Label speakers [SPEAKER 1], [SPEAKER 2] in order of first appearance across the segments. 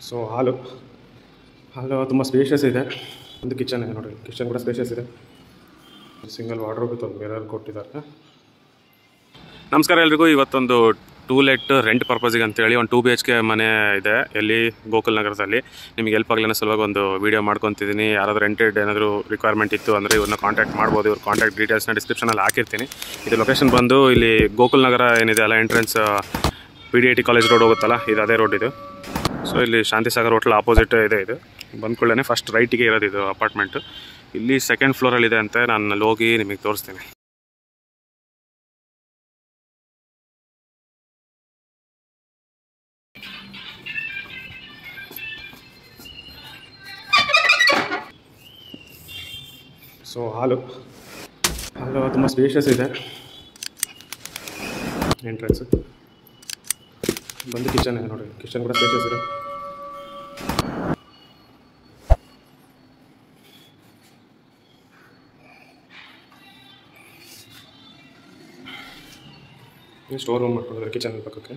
[SPEAKER 1] So ಹಾಲು ತುಂಬ spacious ಇದೆ. ಒಂದು ಕಿಚನ್ ಇದೆ ನೋಡಿ, ಕಿಚನ್ ಕೂಡ ಸ್ಪೇಷಿಯಸ್ ಇದೆ. ಸಿಂಗಲ್ ವಾರ್ಡ್ರೋಬ್ ವಿತ್ ಒಂದು ಮಿರರ್ ಕೊಟ್ಟಿದ್ದಾರೆ. ನಮಸ್ಕಾರ ಎಲ್ರಿಗೂ. ಇವತ್ತೊಂದು ಟೂಲೆಟ್ ರೆಂಟ್ ಪರ್ಪಸ್ಗೆ ಅಂತೇಳಿ ಒಂದು 2 BHK ಮನೆ ಇದೆ ಎಲ್ಲಿ ಗೋಕುಲ್ ನಗರದಲ್ಲಿ. ನಿಮಗೆ ಹೆಲ್ಪ್ ಆಗಲಿ ಅನ್ನೋ ಸಲುವಾಗಿ ಒಂದು ವೀಡಿಯೋ ಮಾಡ್ಕೊತಿದ್ದೀನಿ. ಯಾರಾದರೂ ರೆಂಟೆಡ್ ಏನಾದರೂ ರಿಕ್ವೈರ್ಮೆಂಟ್ ಇತ್ತು ಅಂದರೆ ಇವ್ರನ್ನ ಕಾಂಟ್ಯಾಕ್ಟ್ ಮಾಡ್ಬೋದು. ಇವ್ರ ಕಾಂಟ್ಯಾಕ್ಟ್ ಡೀಟೇಲ್ಸ್ನ ಡಿಸ್ಕ್ರಿಪ್ಷನಲ್ಲಿ ಹಾಕಿರ್ತೀನಿ. ಇದು ಲೊಕೇಶನ್ ಬಂದು ಇಲ್ಲಿ ಗೋಕುಲ್ ನಗರ ಏನಿದೆ ಅಲ್ಲ, ಎಂಟ್ರೆನ್ಸ್ PDIT ಕಾಲೇಜ್ ರೋಡ್ ಹೋಗುತ್ತಲ್ಲ, ಇದು ಅದೇ ರೋಡ್ ಇದು. ಸೊ ಇಲ್ಲಿ ಶಾಂತಿಸಾಗರ್ ಹೋಟ್ಲ್ ಆಪೋಸಿಟ್ ಇದೆ. ಇದು ಬಂದ್ಕೊಳ್ಳೇ ಫಸ್ಟ್ ರೈಟಿಗೆ ಇರೋದು ಇದು ಅಪಾರ್ಟ್ಮೆಂಟು. ಇಲ್ಲಿ 2nd ಫ್ಲೋರಲ್ಲಿದೆ ಅಂತೆ. ನಾನು ಅಲ್ಲಿ ಹೋಗಿ ನಿಮಗೆ ತೋರಿಸ್ತೀನಿ. ಸೊ ಹಾಲು ತುಂಬ ಸ್ಪೇಷಿಯಸ್ ಇದೆ. ಎಂಟ್ರೆನ್ಸ್ ಬಂದು ಕಿಚನ್ ಇದೆ ನೋಡಿ, ಕಿಚನ್ ಕೂಡ ಸ್ಪೇಷಿಯಸ್ ಇದೆ. ಸ್ಟೋರ್ ರೂಮ್ ಮಾಡ್ಕೊಂಡಿದ್ದಾರೆ ಕಿಚನ್ ಪಕ್ಕಕ್ಕೆ.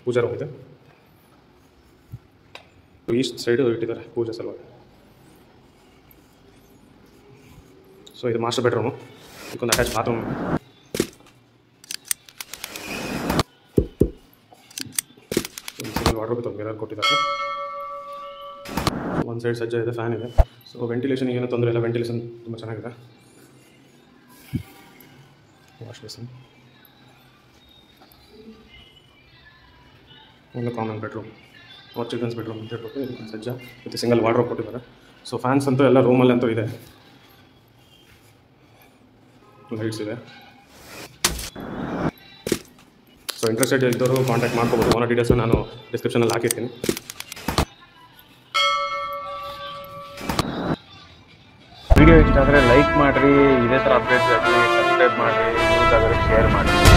[SPEAKER 1] ಪೂಜಾ ರೂಮ್ ಇದೆ. ಈಸ್ಟ್ ಸೈಡು ಇಟ್ಟಿದ್ದಾರೆ ಪೂಜಾ ಸಲುವಾಗಿ. ಸೊ ಇದು ಮಾಸ್ಟರ್ ಬೆಡ್ರೂಮು. ಇದಕ್ಕೊಂದು attach bathroom. Single wardrobe with ಒಂದು ಮಿರರ್ ಕೊಟ್ಟಿದ್ದಾರೆ. ಒಂದು ಸೈಡ್ ಸಜ್ಜ ಇದೆ, ಫ್ಯಾನ್ ಇದೆ. ಸೊ ವೆಂಟಿಲೇಷನ್ಗೆ ಏನೂ ತೊಂದರೆ ಇಲ್ಲ, ವೆಂಟಿಲೇಷನ್ ತುಂಬ ಚೆನ್ನಾಗಿದೆ. ವಾಶ್ ಬೇಸಿನ್, ಒಂದು ಕಾಮನ್ ಬೆಡ್ರೂಮ್, ಚಿಲ್ಡ್ರನ್ಸ್ ಬೆಡ್ರೂಮ್ ಅಂತ ಹೇಳ್ಬಿಟ್ಟು ಇದಕ್ಕೆ ಸಜ್ಜ ಮತ್ತು ಸಿಂಗಲ್ ವಾರ್ಡ್ರೋಬ್ ಕೊಟ್ಟಿದ್ದಾರೆ. ಸೊ ಫ್ಯಾನ್ಸ್ ಅಂತೂ ಎಲ್ಲ ರೂಮಲ್ಲಂತೂ ಇದೆ, ಲೈಟ್ಸ್ ಇದೆ. ಸೊ ಇಂಟ್ರೆಸ್ಟೆಡ್ ಇದ್ದವರು ಕಾಂಟ್ಯಾಕ್ಟ್ ಮಾಡ್ಕೋಬೋದು. ಓನರ್ ಡೀಟೇಲ್ಸ್ ನಾನು ಡಿಸ್ಕ್ರಿಪ್ಷನಲ್ಲಿ ಹಾಕಿರ್ತೀನಿ.
[SPEAKER 2] ವಿಡಿಯೋ ಇಷ್ಟ ಆದರೆ ಲೈಕ್ ಮಾಡಿರಿ, ಇದೇ ಥರ ಅಪ್ಡೇಟ್ಸ್ ಆಗಲಿ ಸಬ್ಸ್ಕ್ರೈಬ್ ಮಾಡಿರಿ, ಯೂಸ್ ಆದರೆ ಶೇರ್ ಮಾಡಿ.